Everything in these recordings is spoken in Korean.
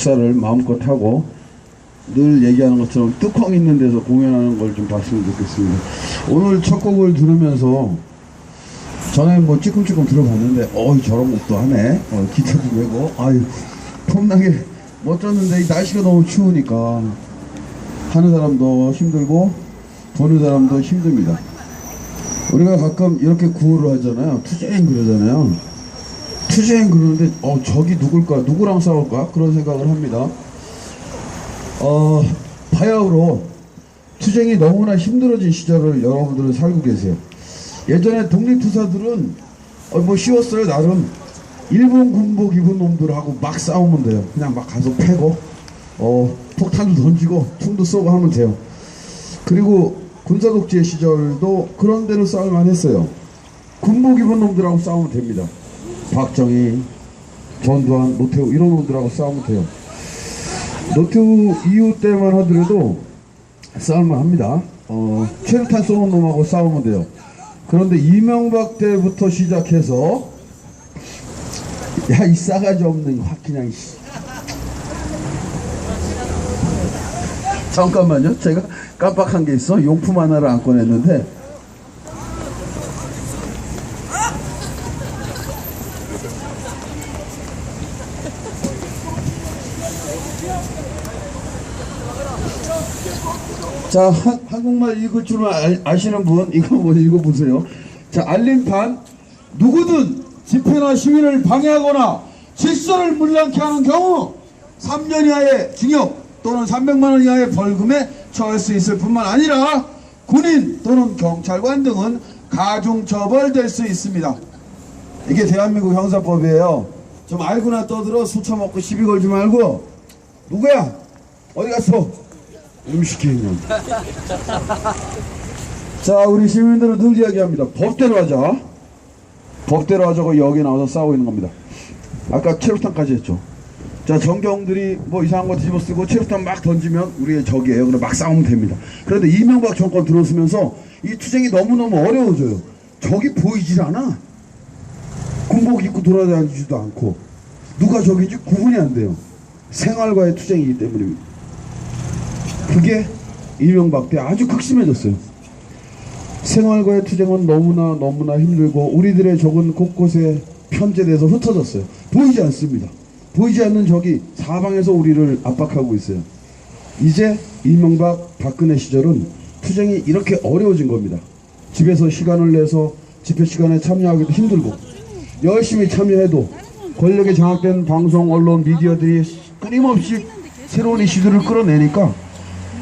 역사를 마음껏 하고 늘 얘기하는 것처럼 뚜껑 있는 데서 공연하는 걸 좀 봤으면 좋겠습니다. 오늘 첫 곡을 들으면서 전에 뭐 찌끔찌끔 들어봤는데 저런 곡도 하네. 기타도 메고 아유 폼나게 멋졌는데 이 날씨가 너무 추우니까 하는 사람도 힘들고 보는 사람도 힘듭니다. 우리가 가끔 이렇게 구호를 하잖아요. 투쟁 그러잖아요. 투쟁 그러는데 저기 누굴까? 누구랑 싸울까? 그런 생각을 합니다. 바야흐로 투쟁이 너무나 힘들어진 시절을 여러분들은 살고 계세요. 예전에 독립투사들은 뭐 쉬웠어요. 나름 일본 군복 입은 놈들하고 막 싸우면 돼요. 그냥 막 가서 패고 폭탄도 던지고 총도 쏘고 하면 돼요. 그리고 군사독재 시절도 그런 데로 싸울만 했어요. 군복 입은 놈들하고 싸우면 됩니다. 박정희, 전두환, 노태우 이런 놈들하고 싸우면 돼요. 노태우 이후 때만 하더라도 싸울만 합니다. 최루탄 쏘는 놈하고 싸우면 돼요. 그런데 이명박 때부터 시작해서 야 이 싸가지 없는 확 그냥 잠깐만요. 제가 깜빡한 게 있어. 용품 하나를 안 꺼냈는데 자, 한국말 읽을 줄 아시는 분 이거 한번 읽어보세요. 자, 알림판 누구든 집회나 시위를 방해하거나 질서를 무리하게 하는 경우 3년 이하의 징역 또는 300만 원 이하의 벌금에 처할 수 있을 뿐만 아니라 군인 또는 경찰관 등은 가중처벌될 수 있습니다. 이게 대한민국 형사법이에요. 좀 알고나 떠들어 술 처먹고 시비 걸지 말고 누구야? 어디 갔어? 음식회의원. 자, 우리 시민들은 늘 이야기합니다. 법대로 하자. 법대로 하자고 여기 나와서 싸우고 있는 겁니다. 아까 체류탄까지 했죠. 자, 정경들이 뭐 이상한 거 뒤집어 쓰고 체류탄 막 던지면 우리의 적이에요. 그럼 막 싸우면 됩니다. 그런데 이명박 정권 들어서면서 이 투쟁이 너무너무 어려워져요. 적이 보이질 않아. 군복 입고 돌아다니지도 않고 누가 적인지 구분이 안 돼요. 생활과의 투쟁이기 때문입니다. 그게 이명박 때 아주 극심해졌어요. 생활과의 투쟁은 너무나 힘들고 우리들의 적은 곳곳에 편제돼서 흩어졌어요. 보이지 않습니다. 보이지 않는 적이 사방에서 우리를 압박하고 있어요. 이제 이명박 박근혜 시절은 투쟁이 이렇게 어려워진 겁니다. 집에서 시간을 내서 집회 시간에 참여하기도 힘들고 열심히 참여해도 권력에 장악된 방송, 언론, 미디어들이 끊임없이 새로운 이슈들을 끌어내니까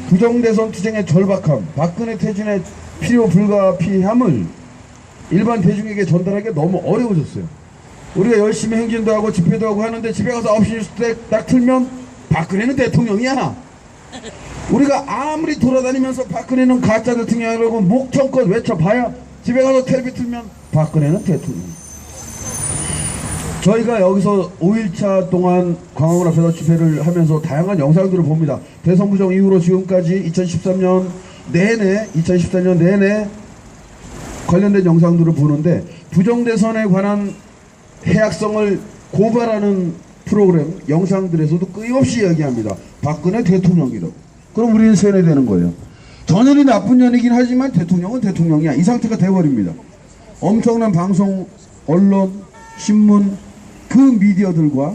부정대선 투쟁의 절박함, 박근혜 퇴진의 필요 불가피함을 일반 대중에게 전달하기가 너무 어려워졌어요. 우리가 열심히 행진도 하고 집회도 하고 하는데 집에 가서 9시 뉴스 때 딱 틀면 박근혜는 대통령이야. 우리가 아무리 돌아다니면서 박근혜는 가짜 대통령이라고 목청껏 외쳐봐야 집에 가서 텔레비 틀면 박근혜는 대통령. 저희가 여기서 5일차 동안 광화문 앞에서 집회를 하면서 다양한 영상들을 봅니다. 대선 부정 이후로 지금까지 2014년 내내 관련된 영상들을 보는데 부정대선에 관한 해악성을 고발하는 프로그램 영상들에서도 끊임없이 이야기합니다. 박근혜 대통령이라고. 그럼 우리는 세뇌되는 거예요. 전현이 나쁜 년이긴 하지만 대통령은 대통령이야. 이 상태가 돼버립니다. 엄청난 방송, 언론, 신문, 그 미디어들과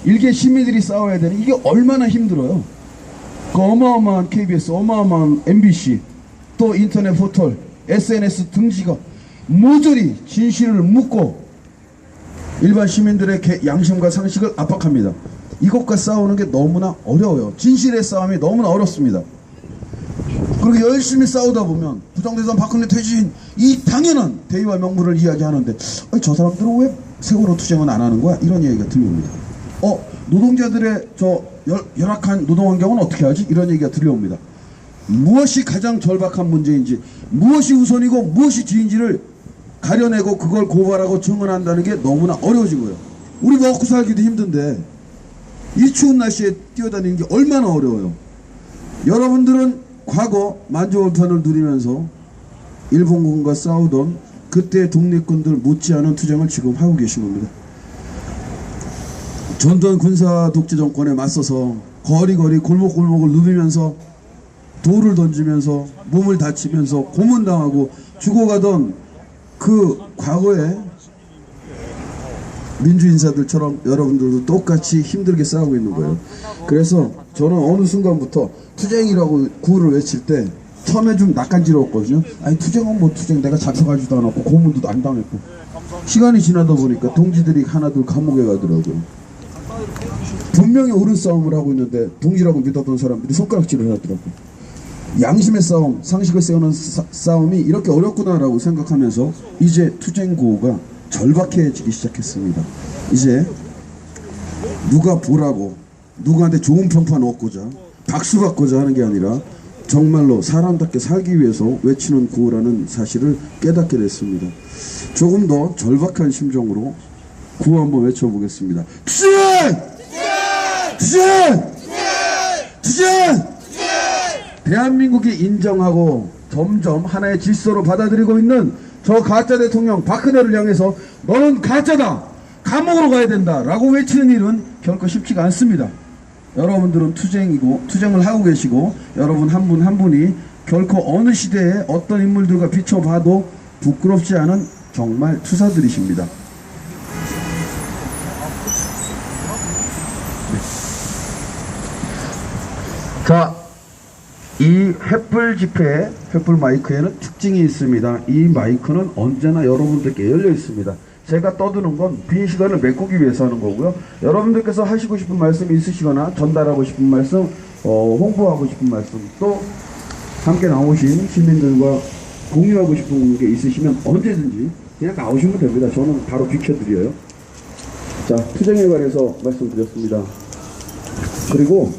일개 시민들이 싸워야 되는 이게 얼마나 힘들어요. 그 어마어마한 KBS, 어마어마한 MBC, 또 인터넷 포털, SNS 등지가 모조리 진실을 묻고 일반 시민들의 양심과 상식을 압박합니다. 이것과 싸우는 게 너무나 어려워요. 진실의 싸움이 너무나 어렵습니다. 그렇게 열심히 싸우다 보면 부정대선 박근혜 퇴진 이 당연한 대의와 명분을 이야기하는데 저 사람들은 왜 세월호 투쟁은 안 하는 거야? 이런 얘기가 들려옵니다. 노동자들의 저 열악한 노동환경은 어떻게 하지? 이런 얘기가 들려옵니다. 무엇이 가장 절박한 문제인지, 무엇이 우선이고 무엇이 뒤인지를 가려내고 그걸 고발하고 증언한다는 게 너무나 어려워진 거예요. 우리 먹고 살기도 힘든데 이 추운 날씨에 뛰어다니는 게 얼마나 어려워요. 여러분들은 과거 만주월탄을 누리면서 일본군과 싸우던 그때 독립군들 못지않은 투쟁을 지금 하고 계신 겁니다. 전두환 군사 독재 정권에 맞서서 거리거리 골목골목을 누비면서 돌을 던지면서 몸을 다치면서 고문당하고 죽어가던 그 과거의 민주인사들처럼 여러분들도 똑같이 힘들게 싸우고 있는 거예요. 그래서 저는 어느 순간부터 투쟁이라고 구호를 외칠 때 처음에 좀 낯간지러웠거든요. 아니 투쟁은 뭐 투쟁, 내가 잡혀가지도 않았고 고문도 안 당했고. 시간이 지나다 보니까 동지들이 하나둘 감옥에 가더라고요. 분명히 옳은 싸움을 하고 있는데 동지라고 믿었던 사람들이 손가락질을 하더라고요. 양심의 싸움, 상식을 세우는 싸움이 이렇게 어렵구나라고 생각하면서 이제 투쟁 구호가 절박해지기 시작했습니다. 이제 누가 보라고, 누구한테 좋은 평판 얻고자, 박수 받고자 하는 게 아니라 정말로 사람답게 살기 위해서 외치는 구호라는 사실을 깨닫게 됐습니다. 조금 더 절박한 심정으로 구호 한번 외쳐보겠습니다. 투쟁! 투쟁! 투쟁! 대한민국이 인정하고 점점 하나의 질서로 받아들이고 있는 저 가짜 대통령 박근혜를 향해서 너는 가짜다! 감옥으로 가야 된다! 라고 외치는 일은 결코 쉽지가 않습니다. 여러분들은 투쟁이고 투쟁을 하고 계시고 여러분 한 분 한 분이 결코 어느 시대에 어떤 인물들과 비춰봐도 부끄럽지 않은 정말 투사들이십니다. 자, 이 횃불 집회, 횃불 마이크에는 특징이 있습니다. 이 마이크는 언제나 여러분들께 열려 있습니다. 제가 떠드는 건 빈 시간을 메꾸기 위해서 하는 거고요. 여러분들께서 하시고 싶은 말씀이 있으시거나 전달하고 싶은 말씀, 홍보하고 싶은 말씀, 또 함께 나오신 시민들과 공유하고 싶은 게 있으시면 언제든지 그냥 나오시면 됩니다. 저는 바로 비켜드려요. 자, 투쟁에 관해서 말씀드렸습니다. 그리고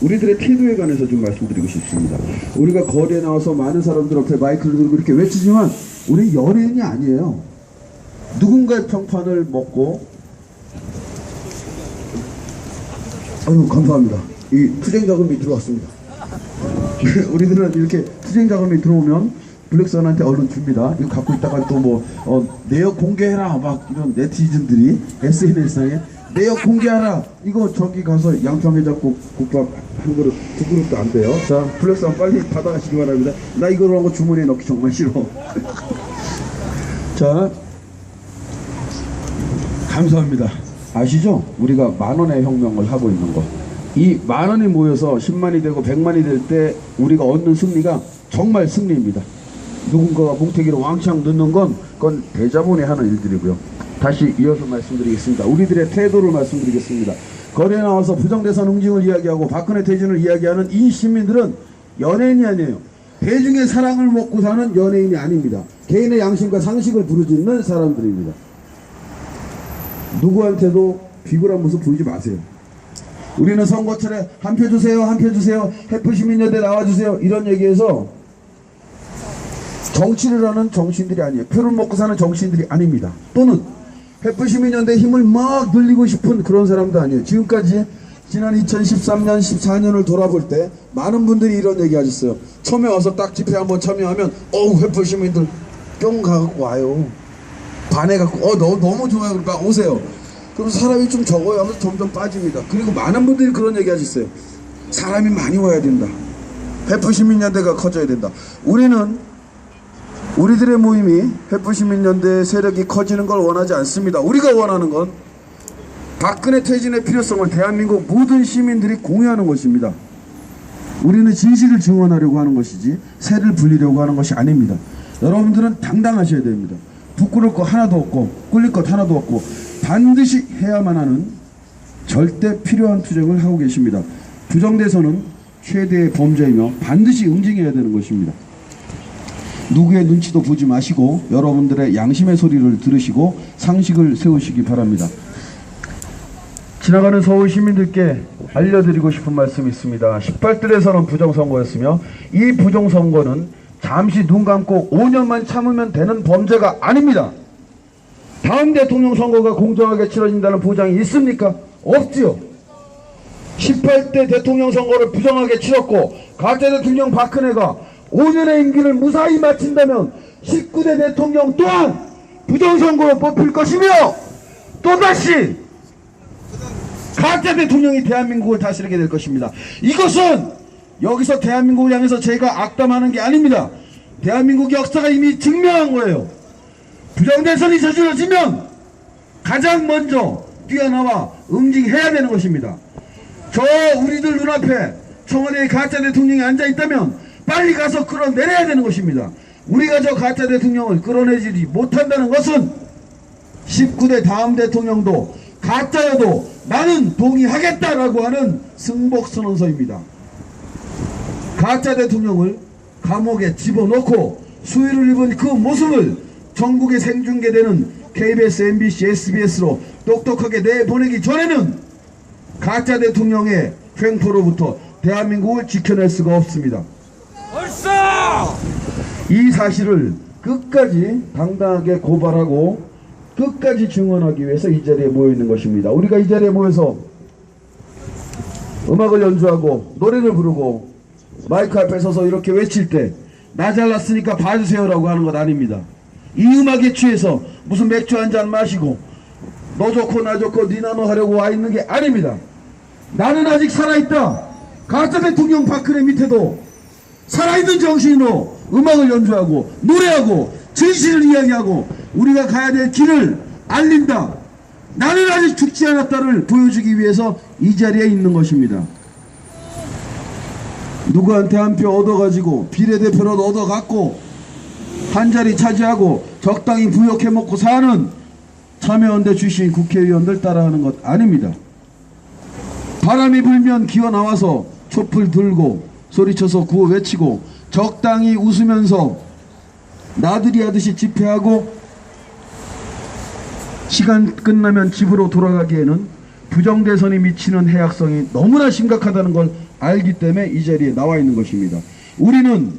우리들의 태도에 관해서 좀 말씀드리고 싶습니다. 우리가 거리에 나와서 많은 사람들 앞에 마이크를 들고 이렇게 외치지만 우리 연예인이 아니에요. 누군가의 평판을 먹고, 아유 감사합니다. 이 투쟁 자금이 들어왔습니다. 우리들은 이렇게 투쟁 자금이 들어오면 블랙선한테 얼른 줍니다. 이거 갖고 있다가 또 뭐 내역 공개해라 막 이런 네티즌들이 SNS상에 내역 공개하라. 이거 저기 가서 양평에 잡고 국밥 한 그릇, 두 그릇도 안 돼요. 자, 블랙선 빨리 받아가시기 바랍니다. 나 이거로 한 거 주머니에 넣기 정말 싫어. 자, 감사합니다. 아시죠? 우리가 만원의 혁명을 하고 있는 거. 이 만원이 모여서 10만이 되고 100만이 될 때 우리가 얻는 승리가 정말 승리입니다. 누군가가 뭉태기로 왕창 넣는 건 그건 대자본이 하는 일들이고요. 다시 이어서 말씀드리겠습니다. 우리들의 태도를 말씀드리겠습니다. 거리에 나와서 부정대선 응징을 이야기하고 박근혜 퇴진을 이야기하는 이 시민들은 연예인이 아니에요. 대중의 사랑을 먹고 사는 연예인이 아닙니다. 개인의 양심과 상식을 부르짖는 사람들입니다. 누구한테도 비굴한 모습 보이지 마세요. 우리는 선거철에 한 표 주세요, 한 표 주세요, 횃불시민연대 나와주세요 이런 얘기해서 정치를 하는 정치인들이 아니에요. 표를 먹고 사는 정치인들이 아닙니다. 또는 횃불시민연대 힘을 막 늘리고 싶은 그런 사람도 아니에요. 지금까지 지난 2013년, 14년을 돌아볼 때 많은 분들이 이런 얘기 하셨어요. 처음에 와서 딱 집회 한번 참여하면 어우 횃불시민들 뿅 가갖고 와요. 반해갖고 너무 좋아요. 그러니까 오세요. 그럼 사람이 좀 적어요 하면서 점점 빠집니다. 그리고 많은 분들이 그런 얘기 하셨어요. 사람이 많이 와야 된다. 횃불시민연대가 커져야 된다. 우리들의 모임이 횃불시민연대의 세력이 커지는 걸 원하지 않습니다. 우리가 원하는 건 박근혜 퇴진의 필요성을 대한민국 모든 시민들이 공유하는 것입니다. 우리는 진실을 증언하려고 하는 것이지 새를 불리려고 하는 것이 아닙니다. 여러분들은 당당하셔야 됩니다. 부끄러울 것 하나도 없고 꿀릴 것 하나도 없고 반드시 해야만 하는 절대 필요한 투쟁을 하고 계십니다. 부정대선은 최대의 범죄이며 반드시 응징해야 되는 것입니다. 누구의 눈치도 보지 마시고 여러분들의 양심의 소리를 들으시고 상식을 세우시기 바랍니다. 지나가는 서울 시민들께 알려드리고 싶은 말씀이 있습니다. 18들에서는 부정선거였으며 이 부정선거는 잠시 눈 감고 5년만 참으면 되는 범죄가 아닙니다. 다음 대통령 선거가 공정하게 치러진다는 보장이 있습니까? 없지요. 18대 대통령 선거를 부정하게 치렀고 가짜 대통령 박근혜가 5년의 임기를 무사히 마친다면 19대 대통령 또한 부정선거로 뽑힐 것이며 또다시 가짜 대통령이 대한민국을 다스리게 될 것입니다. 이것은 여기서 대한민국을 향해서 제가 악담하는 게 아닙니다. 대한민국 역사가 이미 증명한 거예요. 부정대선이 저질러지면 가장 먼저 뛰어나와 응징해야 되는 것입니다. 저 우리들 눈앞에 청와대의 가짜 대통령이 앉아있다면 빨리 가서 끌어내려야 되는 것입니다. 우리가 저 가짜 대통령을 끌어내지 못한다는 것은 19대 다음 대통령도 가짜여도 나는 동의하겠다라고 하는 승복선언서입니다. 가짜 대통령을 감옥에 집어넣고 수위를 입은 그 모습을 전국에 생중계되는 KBS, MBC, SBS로 똑똑하게 내보내기 전에는 가짜 대통령의 횡포로부터 대한민국을 지켜낼 수가 없습니다. 벌써! 이 사실을 끝까지 당당하게 고발하고 끝까지 증언하기 위해서 이 자리에 모여 있는 것입니다. 우리가 이 자리에 모여서 음악을 연주하고 노래를 부르고 마이크 앞에 서서 이렇게 외칠 때 나 잘났으니까 봐주세요라고 하는 것 아닙니다. 이 음악에 취해서 무슨 맥주 한잔 마시고 너 좋고 나 좋고 니나 너 하려고 와 있는 게 아닙니다. 나는 아직 살아있다. 가짜 대통령 박근혜 밑에도 살아있는 정신으로 음악을 연주하고 노래하고 진실을 이야기하고 우리가 가야 될 길을 알린다. 나는 아직 죽지 않았다를 보여주기 위해서 이 자리에 있는 것입니다. 누구한테 한 표 얻어가지고 비례대표를 얻어갖고 한 자리 차지하고 적당히 부욕해먹고 사는 참여연대 출신 국회의원들 따라하는 것 아닙니다. 바람이 불면 기어나와서 촛불 들고 소리쳐서 구호 외치고 적당히 웃으면서 나들이 하듯이 집회하고 시간 끝나면 집으로 돌아가기에는 부정대선이 미치는 해악성이 너무나 심각하다는 걸 알기 때문에 이 자리에 나와 있는 것입니다. 우리는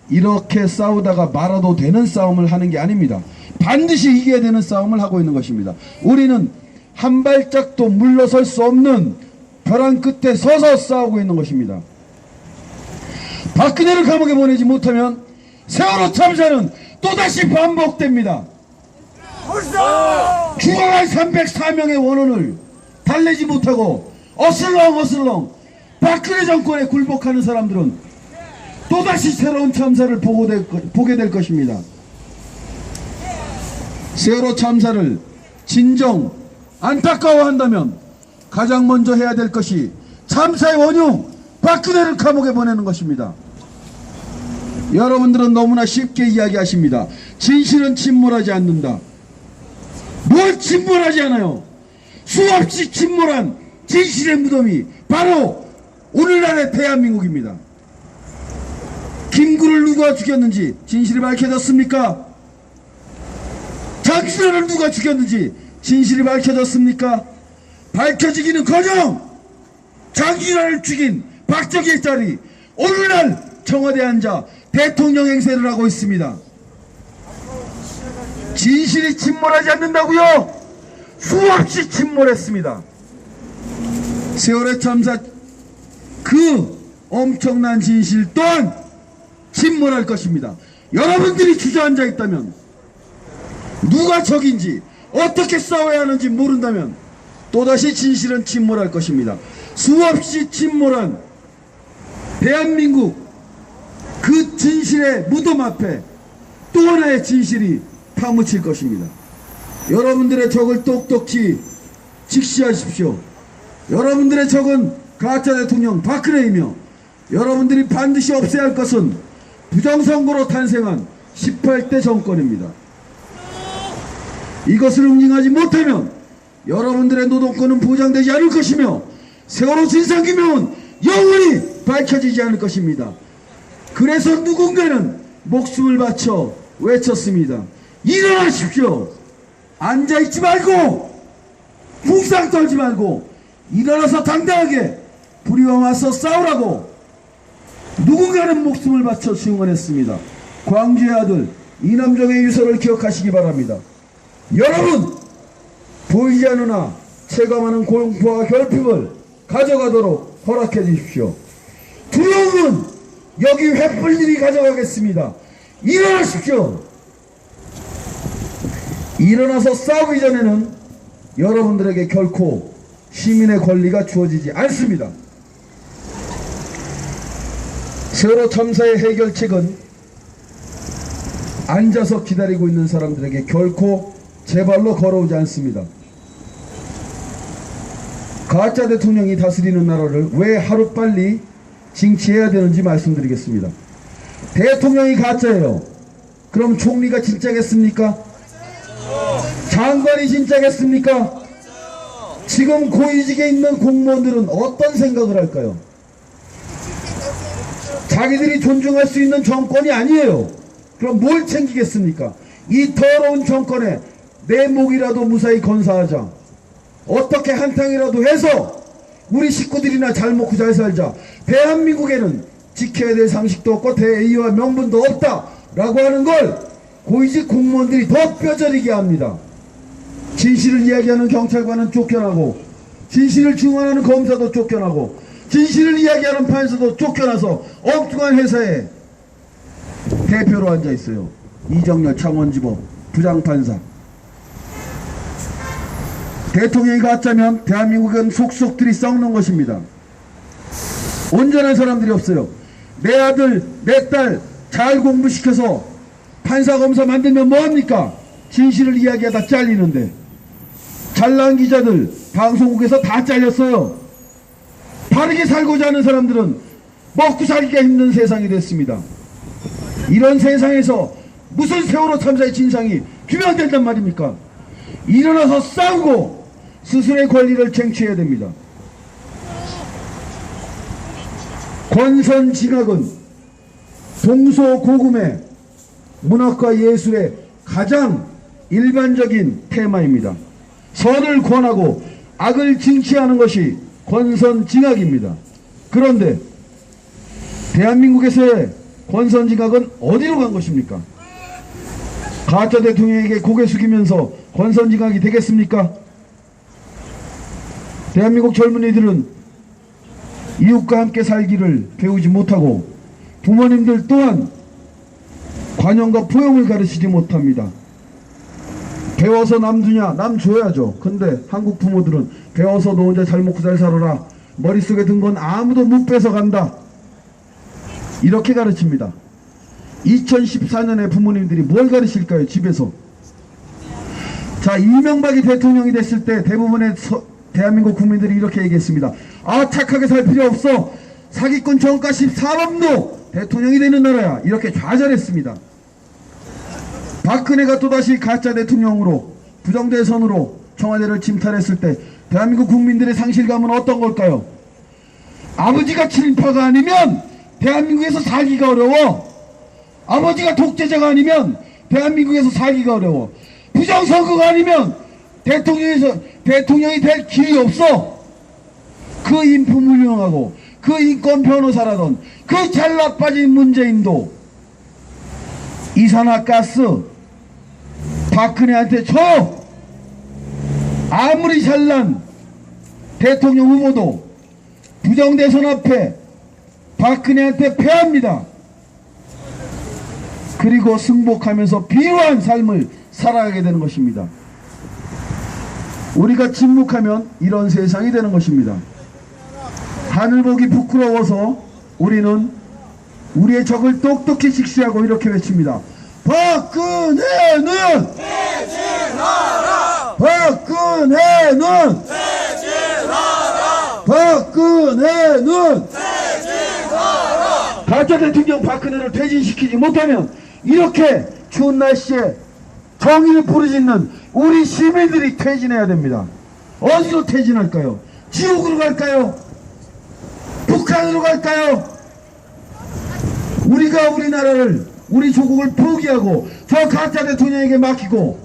이렇게 싸우다가 말아도 되는 싸움을 하는 게 아닙니다. 반드시 이겨야 되는 싸움을 하고 있는 것입니다. 우리는 한 발짝도 물러설 수 없는 벼랑 끝에 서서 싸우고 있는 것입니다. 박근혜를 감옥에 보내지 못하면 세월호 참사는 또다시 반복됩니다. 죽어갈 304명의 원혼을 달래지 못하고 어슬렁어슬렁 박근혜 정권에 굴복하는 사람들은 또다시 새로운 참사를 보게 될 것입니다. 세월호 참사를 진정 안타까워한다면 가장 먼저 해야 될 것이 참사의 원흉 박근혜를 감옥에 보내는 것입니다. 여러분들은 너무나 쉽게 이야기하십니다. 진실은 침몰하지 않는다. 뭘 침몰하지 않아요? 수없이 침몰한 진실의 무덤이 바로 오늘날의 대한민국입니다. 김구를 누가 죽였는지 진실이 밝혀졌습니까? 장준호를 누가 죽였는지 진실이 밝혀졌습니까? 밝혀지기는커녕 장준호를 죽인 박정희의 딸이 오늘날 청와대에 앉아 대통령 행세를 하고 있습니다. 진실이 침몰하지 않는다고요? 수없이 침몰했습니다. 세월호 참사 그 엄청난 진실 또한 침몰할 것입니다. 여러분들이 주저앉아 있다면, 누가 적인지 어떻게 싸워야 하는지 모른다면 또다시 진실은 침몰할 것입니다. 수없이 침몰한 대한민국 그 진실의 무덤 앞에 또 하나의 진실이 파묻힐 것입니다. 여러분들의 적을 똑똑히 직시하십시오. 여러분들의 적은 가짜 대통령 박근혜이며 여러분들이 반드시 없애야 할 것은 부정선거로 탄생한 18대 정권입니다. 이것을 응징하지 못하면 여러분들의 노동권은 보장되지 않을 것이며 세월호 진상규명은 영원히 밝혀지지 않을 것입니다. 그래서 누군가는 목숨을 바쳐 외쳤습니다. 일어나십시오. 앉아있지 말고 붕상 떨지 말고 일어나서 당당하게 불의와 맞서 싸우라고 누군가는 목숨을 바쳐 증언했습니다. 광주의 아들 이남정의 유서를 기억하시기 바랍니다. 여러분, 보이지 않으나 체감하는 공포와 결핍을 가져가도록 허락해 주십시오. 두려움은 여기 횃불들이 가져가겠습니다. 일어나십시오. 일어나서 싸우기 전에는 여러분들에게 결코 시민의 권리가 주어지지 않습니다. 세월호 참사의 해결책은 앉아서 기다리고 있는 사람들에게 결코 제발로 걸어오지 않습니다. 가짜 대통령이 다스리는 나라를 왜 하루빨리 징치해야 되는지 말씀드리겠습니다. 대통령이 가짜예요. 그럼 총리가 진짜겠습니까? 장관이 진짜겠습니까? 지금 고위직에 있는 공무원들은 어떤 생각을 할까요? 자기들이 존중할 수 있는 정권이 아니에요. 그럼 뭘 챙기겠습니까? 이 더러운 정권에 내 목이라도 무사히 건사하자. 어떻게 한탕이라도 해서 우리 식구들이나 잘 먹고 잘 살자. 대한민국에는 지켜야 될 상식도 없고 대의와 명분도 없다 라고 하는 걸 고위직 공무원들이 더 뼈저리게 합니다. 진실을 이야기하는 경찰관은 쫓겨나고, 진실을 증언하는 검사도 쫓겨나고, 진실을 이야기하는 판사도 쫓겨나서 엉뚱한 회사에 대표로 앉아있어요. 이정열 창원지법 부장판사. 대통령이 가짜면 대한민국은 속속들이 썩는 것입니다. 온전한 사람들이 없어요. 내 아들 내 딸 잘 공부시켜서 판사 검사 만들면 뭐합니까? 진실을 이야기하다 잘리는데. 잘난 기자들 방송국에서 다 잘렸어요. 바르게 살고자 하는 사람들은 먹고 살기가 힘든 세상이 됐습니다. 이런 세상에서 무슨 세월호 참사의 진상이 규명된단 말입니까? 일어나서 싸우고 스스로의 권리를 쟁취해야 됩니다. 권선징악은 동서고금의 문학과 예술의 가장 일반적인 테마입니다. 선을 권하고 악을 징치하는 것이 권선징악입니다. 그런데 대한민국에서의 권선징악은 어디로 간 것입니까? 가짜 대통령에게 고개 숙이면서 권선징악이 되겠습니까? 대한민국 젊은이들은 이웃과 함께 살기를 배우지 못하고 부모님들 또한 관용과 포용을 가르치지 못합니다. 배워서 남 주냐? 남 줘야죠. 근데 한국 부모들은 배워서 너 혼자 잘 먹고 잘 살아라. 머릿속에 든 건 아무도 못 뺏어간다. 이렇게 가르칩니다. 2014년에 부모님들이 뭘 가르칠까요? 집에서. 자, 이명박이 대통령이 됐을 때 대부분의 대한민국 국민들이 이렇게 얘기했습니다. 아, 착하게 살 필요 없어. 사기꾼 정가십 사범도 대통령이 되는 나라야. 이렇게 좌절했습니다. 박근혜가 또다시 가짜 대통령으로 부정대선으로 청와대를 침탈했을 때 대한민국 국민들의 상실감은 어떤 걸까요? 아버지가 친일파가 아니면 대한민국에서 살기가 어려워. 아버지가 독재자가 아니면 대한민국에서 살기가 어려워. 부정선거가 아니면 대통령이 될 길이 없어. 그 인품훌륭하고 그 인권 변호사라던 그 잘나 빠진 문재인도 이산화가스 박근혜한테 줘. 아무리 잘난 대통령 후보도 부정대선 앞에 박근혜한테 패합니다. 그리고 승복하면서 비루한 삶을 살아가게 되는 것입니다. 우리가 침묵하면 이런 세상이 되는 것입니다. 하늘 보기 부끄러워서 우리는 우리의 적을 똑똑히 직시하고 이렇게 외칩니다. 박근혜는 퇴진하라! 박근혜는 퇴진하라! 박근혜는 퇴진하라! 가짜 대통령 박근혜를 퇴진시키지 못하면 이렇게 추운 날씨에 정의를 부르짖는 우리 시민들이 퇴진해야 됩니다. 어디로 퇴진할까요? 지옥으로 갈까요? 북한으로 갈까요? 우리가 우리나라를, 우리 조국을 포기하고 저 가짜 대통령에게 맡기고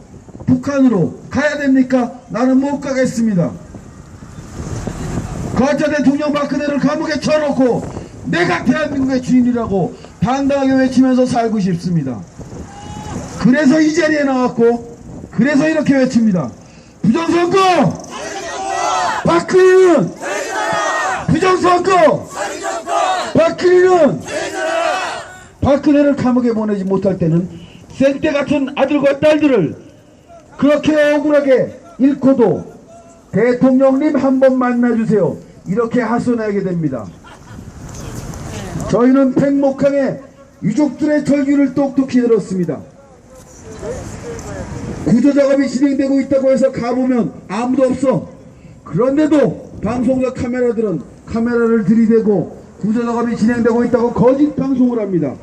북한으로 가야 됩니까? 나는 못 가겠습니다. 가짜 대통령 박근혜를 감옥에 쳐놓고 내가 대한민국의 주인이라고 당당하게 외치면서 살고 싶습니다. 그래서 이 자리에 나왔고 그래서 이렇게 외칩니다. 부정선거! 박근혜는! 부정선거! 박근혜는! 박근혜를 감옥에 보내지 못할 때는 생떼 같은 아들과 딸들을 그렇게 억울하게 잃고도 대통령님 한번 만나주세요. 이렇게 하소연하게 됩니다. 저희는 팽목항에 유족들의 절규를 똑똑히 들었습니다. 구조작업이 진행되고 있다고 해서 가보면 아무도 없어. 그런데도 방송사 카메라들은 카메라를 들이대고 구조작업이 진행되고 있다고 거짓 방송을 합니다.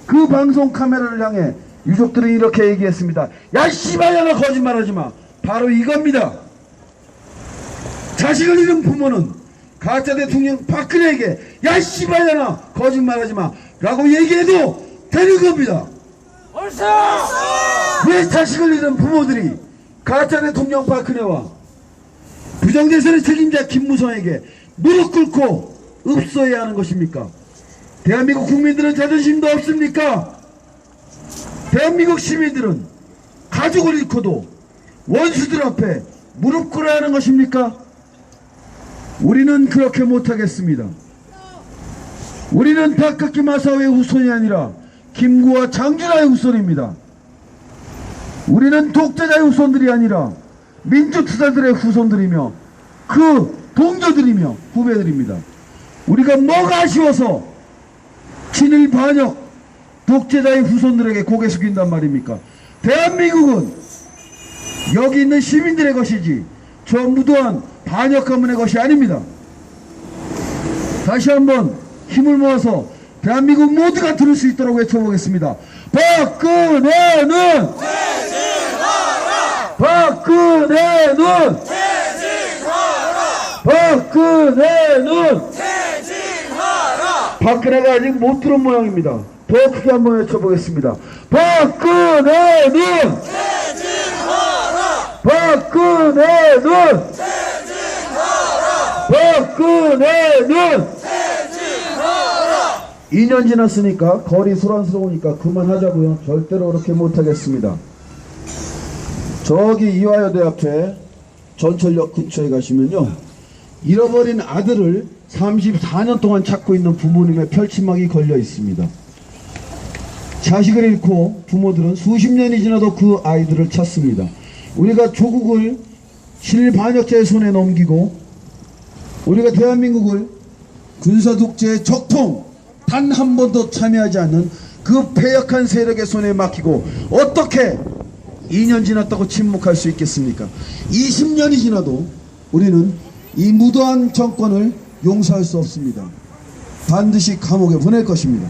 그 방송 카메라를 향해 유족들은 이렇게 얘기했습니다. 야 씨발년아 거짓말하지마. 바로 이겁니다. 자식을 잃은 부모는 가짜 대통령 박근혜에게 야 씨발년아 거짓말하지마 라고 얘기해도 되는 겁니다. 왜 자식을 잃은 부모들이 가짜 대통령 박근혜와 부정대선의 책임자 김무성에게 무릎 꿇고 읍소해야 하는 것입니까? 대한민국 국민들은 자존심도 없습니까? 대한민국 시민들은 가족을 잃고도 원수들 앞에 무릎 꿇어야 하는 것입니까? 우리는 그렇게 못하겠습니다. 우리는 박학기 마사오의 후손이 아니라 김구와 장준하의 후손입니다. 우리는 독재자의 후손들이 아니라 민주투사들의 후손들이며 그 동료들이며 후배들입니다. 우리가 뭐가 아쉬워서 친일 반역 독재자의 후손들에게 고개 숙인단 말입니까? 대한민국은 여기 있는 시민들의 것이지 저 무도한 반역 가문의 것이 아닙니다. 다시 한번 힘을 모아서 대한민국 모두가 들을 수 있도록 외쳐보겠습니다. 박근혜는 퇴진하라! 박근혜는 퇴진하라! 박근혜는 퇴진하라! 박근혜가 아직 못 들은 모양입니다. 더 크게 한번 외쳐보겠습니다. 박근혜는 퇴진하라! 박근혜는 퇴진하라! 박근혜는 2년 지났으니까 거리 소란스러우니까 그만하자고요. 절대로 그렇게 못하겠습니다. 저기 이화여대 앞에 전철역 근처에 가시면요, 잃어버린 아들을 34년 동안 찾고 있는 부모님의 펼치막이 걸려 있습니다. 자식을 잃고 부모들은 수십 년이 지나도 그 아이들을 찾습니다. 우리가 조국을 실반역자의 손에 넘기고 우리가 대한민국을 군사독재의 적통 단 한 번도 참여하지 않는 그 패역한 세력의 손에 맡기고 어떻게 2년 지났다고 침묵할 수 있겠습니까? 20년이 지나도 우리는 이 무도한 정권을 용서할 수 없습니다. 반드시 감옥에 보낼 것입니다.